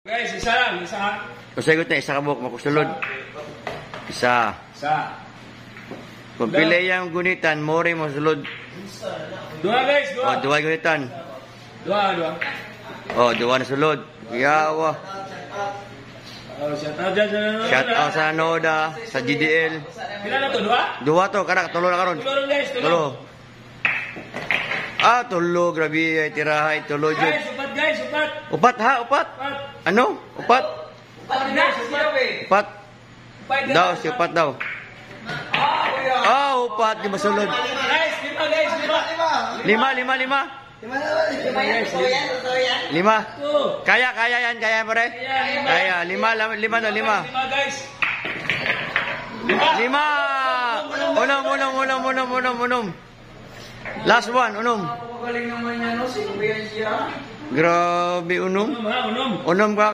Guys, isa lang, isa ha. Kasagot na, isa ka buhok, makusulod. Isa. Isa. Kung pili yung gunitan, more mo sulod. Dua guys, dua. O, duwa gunitan. Dua. O, duwa na sulod. Yawa. Oh, shout out dyan sa nanonood. Shout out sa Noda, sa GDL. Pila na to, dua? Duwa to, karak, tulo na karon. Tulo guys, tulo. Tulo. Ah, tulo, grabe, ay tirahay, tulo dyan. Guys, upat guys, upat. Upat ha, upat. Upat. Ano? Upat? Upat guys, upat. Upat. Upat guys. Daw, si upat daw. Ah, upat, di masulod. Guys, lima guys, lima. Lima. Lima. Two. Kaya yan, kaya pare. Kaya, lima. Lima guys. Lima. Unom. Last one, unom. Magaling naman yan, no? Sino ba yan siya? Grabe, unom. Unom ha, unom. Unom ka.